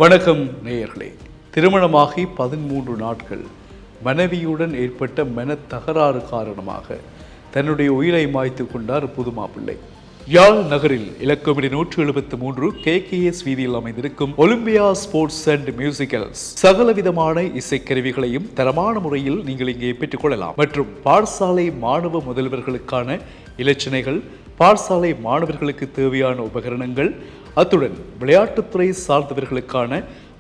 வணக்கம் நேயர்களே. திருமணமாகி 13 நாட்கள் மனைவியுடன் ஏற்பட்ட மனத்தகராறு காரணமாக தன்னுடைய உயிரை மாய்த்து கொண்டார் புது மாப்பிள்ளை. யாழ் நகரில் இலக்கம் 173 KKS வீதியில் அமைந்திருக்கும் ஒலிம்பியா ஸ்போர்ட்ஸ் அண்ட் மியூசிக்கல்ஸ் சகலவிதமான இசைக்கருவிகளையும் தரமான முறையில் நீங்கள் இங்கே பெற்றுக்கொள்ளலாம். மற்றும் பாடசாலை மாணவ முதல்வர்களுக்கான இலச்சினைகள், பாடசாலை மாணவர்களுக்கு தேவையான உபகரணங்கள், அத்துடன் விளையாட்டுத்துறை சார்ந்தவர்களுக்கான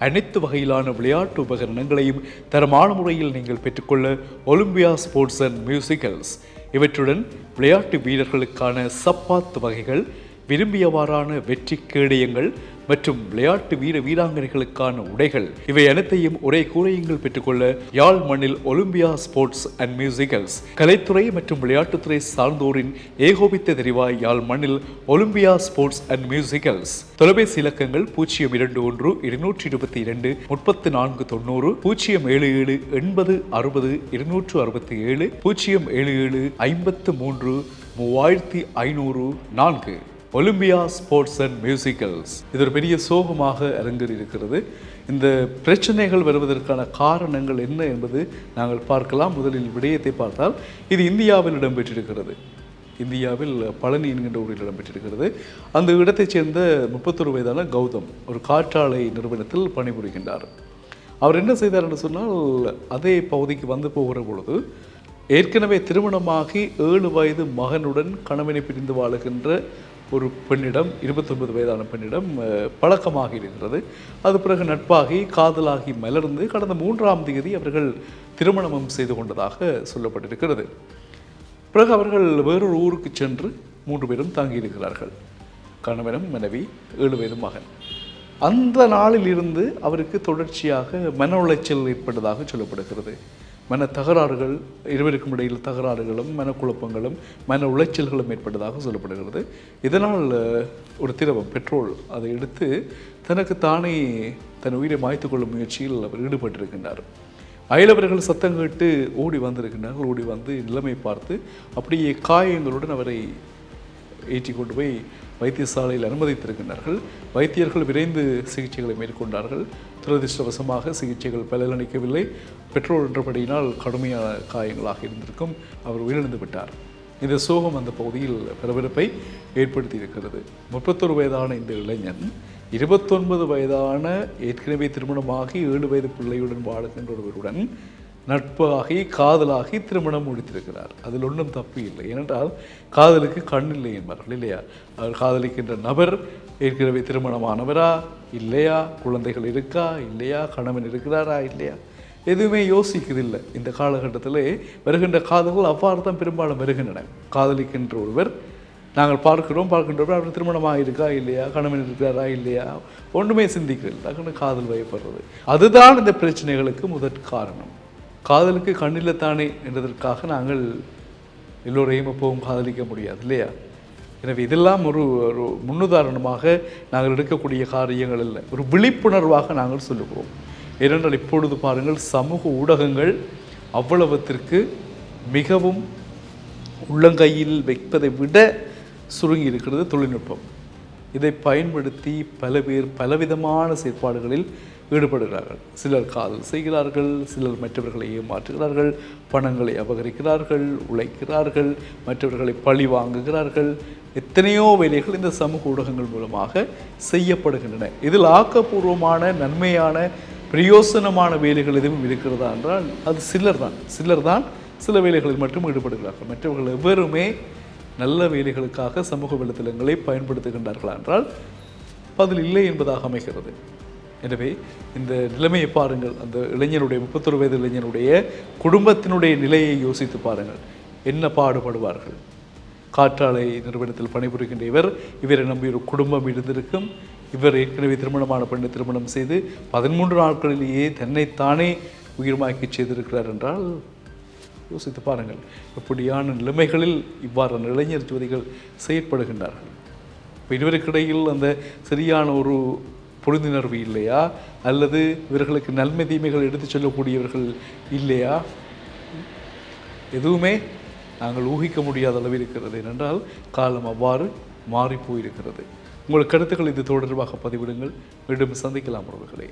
அனைத்து வகையிலான விளையாட்டு உபகரணங்களையும் தரமான முறையில் நீங்கள் பெற்றுக்கொள்ள ஒலிம்பியா ஸ்போர்ட்ஸ் அண்ட் மியூசிக்கல்ஸ். இவற்றுடன் விளையாட்டு வீரர்களுக்கான சப்பாத்து வகைகள், விரும்பியவாறான வெற்றி கேடயங்கள் மற்றும் விளையாட்டு வீராங்கனைகளுக்கான உடைகள், இவை அனைத்தையும் ஒரே கூரையங்கள் பெற்றுக்கொள்ள யாழ் மண்ணில் ஒலிம்பியா ஸ்போர்ட்ஸ் அண்ட் மியூசிக்கல்ஸ் கலைத்துறை மற்றும் விளையாட்டுத்துறை சார்ந்தோரின் ஏகோபித்த தெரிவாய் யாழ் மண்ணில் ஒலிம்பியா ஸ்போர்ட்ஸ் அண்ட் மியூசிக்கல்ஸ். தொலைபேசி இலக்கங்கள் 021 222 3490, 077 80 60 267, 077 53 3504. Olympia sports and musicals. இது ஒரு பெரிய சோகமாக அரங்கேறி இருக்கிறது. இந்த பிரச்சனைகள் வருவதற்கான காரணங்கள் என்ன என்பது நாங்கள் பார்க்கலாம். முதலில் விடயத்தை பார்த்தால், இது இந்தியாவில் இடம்பெற்றிருக்கிறது. இந்தியாவில் பழனி என்கின்ற ஊரில் இடம்பெற்றிருக்கிறது. அந்த இடத்தைச் சேர்ந்த 31 வயதான கௌதம் ஒரு காற்றாலை நிறுவனத்தில் பணிபுரிகின்றார். அவர் என்ன செய்தார் என்று சொன்னால், அதே பகுதிக்கு வந்து போகிற பொழுது ஏற்கனவே திருமணமாகி 7 வயது மகனுடன் கணவனை பிரிந்து வாழுகின்ற ஒரு பெண்ணிடம், 29 வயதான பெண்ணிடம் பழக்கமாக இருக்கிறது. அது பிறகு நட்பாகி காதலாகி மலர்ந்து கடந்த 3ஆம் தேதி அவர்கள் திருமணமும் செய்து கொண்டதாக சொல்லப்பட்டிருக்கிறது. பிறகு அவர்கள் வேறொரு ஊருக்கு சென்று 3 பேரும் தங்கியிருக்கிறார்கள். கணவனும் மனைவி, 7 வயது மகன். அந்த நாளில் இருந்து அவருக்கு தொடர்ச்சியாக மன உளைச்சல் ஏற்பட்டதாக சொல்லப்படுகிறது. மன தகராறுகள், இருவருக்கும் இடையில் தகராறுகளும் மனக்குழப்பங்களும் மன உளைச்சல்களும் ஏற்பட்டதாக சொல்லப்படுகிறது. இதனால் ஒரு திரவம், பெட்ரோல், அதை எடுத்து தனக்கு தானே தன் உயிரை மாய்த்து கொள்ளும் முயற்சியில் அவர் ஈடுபட்டிருக்கின்றார். அயலவர்கள் சத்தம் கேட்டு ஓடி வந்திருக்கின்றார்கள். ஓடி வந்து நிலைமை பார்த்து அப்படியே காயங்களுடன் அவரை ஏற்றி கொண்டு போய் வைத்தியசாலையில் அனுமதித்திருக்கின்றார்கள். வைத்தியர்கள் விரைந்து சிகிச்சைகளை மேற்கொண்டார்கள். துரதிருஷ்டவசமாக சிகிச்சைகள் பலனளிக்கவில்லை. பெட்ரோல் என்றபடியினால் கடுமையான காயங்களாக இருந்திருக்கும். அவர் உயிரிழந்து விட்டார். இந்த சோகம் அந்த பகுதியில் பரபரப்பை ஏற்படுத்தி இருக்கிறது. 31 வயதான இந்த இளைஞன் 29 வயதான ஏற்கனவே திருமணமாகி 7 வயது பிள்ளையுடன் வாழுகின்ற ஒருவருடன் நட்பாகி காதலாகி திருமணம் முடித்திருக்கிறார். அதில் ஒன்றும் தப்பு இல்லை. ஏனென்றால் காதலுக்கு கண் இல்லை என்பார்கள் இல்லையா? அவர் காதலிக்கின்ற நபர் ஏற்கனவே திருமணமானவரா இல்லையா, குழந்தைகள் இருக்கா இல்லையா, கணவன் இருக்கிறாரா இல்லையா, எதுவுமே யோசிக்குதில்லை. இந்த காலகட்டத்தில் வருகின்ற காதல்கள் அவ்வாறு தான் பெரும்பாலும் வருகின்றன. காதலிக்கின்ற ஒருவர் நாங்கள் பார்க்கின்றவர் அவர் திருமணமாக இருக்கா இல்லையா, கணவன் இருக்கிறாரா இல்லையா, ஒன்றுமே சிந்திக்கிறது. டக்குன்னு காதல் வயப்படுறது. அதுதான் இந்த பிரச்சனைகளுக்கு முதற் காரணம். காதலுக்கு கண்ணில்தானே என்றதற்காக நாங்கள் எல்லோரையும் எப்பவும் காதலிக்க முடியாது இல்லையா? எனவே இதெல்லாம் ஒரு முன்னுதாரணமாக நாங்கள் எடுக்கக்கூடிய காரியங்கள் இல்லை, ஒரு விழிப்புணர்வாக நாங்கள் சொல்லுகிறோம். ஏனென்றால் இப்பொழுது பாருங்கள், சமூக ஊடகங்கள் அவ்வளவத்திற்கு மிகவும் உள்ளங்கையில் வைப்பதை விட சுருங்கி இருக்கிறது தொழில்நுட்பம். இதை பயன்படுத்தி பல பேர் பலவிதமான செயற்பாடுகளில் ஈடுபடுகிறார்கள். சிலர் காதல் செய்கிறார்கள், சிலர் மற்றவர்களை ஏமாற்றுகிறார்கள், பணங்களை அபகரிக்கிறார்கள், உழைக்கிறார்கள், மற்றவர்களை பழி வாங்குகிறார்கள். எத்தனையோ வேலைகள் இந்த சமூக ஊடகங்கள் மூலமாக செய்யப்படுகின்றன. இதில் ஆக்கப்பூர்வமான, நன்மையான, பிரயோசனமான வேலைகள் எதுவும் இருக்கிறதா என்றால் அது சிலர் தான் சில வேலைகளில் மட்டும் ஈடுபடுகிறார்கள். மற்றவர்கள் எவருமே நல்ல வேலைகளுக்காக சமூக வலைத்தளங்களை பயன்படுத்துகின்றார்களா என்றால் பதில் இல்லை என்பதாக அமைகிறது. எனவே இந்த நிலைமையை பாருங்கள். அந்த இளைஞனுடைய 31 வயது இளைஞனுடைய குடும்பத்தினுடைய நிலையை யோசித்து பாருங்கள். என்ன பாடுபடுவார்கள்? காற்றாலை நிறுவனத்தில் பணிபுரிகின்ற இவரை நம்பி ஒரு குடும்பம் இருந்திருக்கும். இவர் ஏற்கனவே திருமணமான பெண்ணை திருமணம் செய்து 13 நாட்களிலேயே தன்னைத்தானே உயிர்மாக்கி செய்திருக்கிறார் என்றால் யோசித்து பாருங்கள். இப்படியான நிலைமைகளில் இவ்வாறான இளைஞர் ஜோதிகள் செயற்படுகின்றார்கள். இப்போ இருவருக்கிடையில் அந்த சரியான ஒரு புரிந்துணர்வு இல்லையா, அல்லது இவர்களுக்கு நன்மை தீமைகள் எடுத்து சொல்லக்கூடியவர்கள் இல்லையா? எதுவுமே நாங்கள் ஊகிக்க முடியாத அளவில் இருக்கிறது. ஏனென்றால் காலம் அவ்வாறு மாறி போயிருக்கிறது. உங்கள் கருத்துக்கள் இது தொடர்பாக பதிவிடுங்கள். மீண்டும் சந்திக்கலாம் உறவுகளே.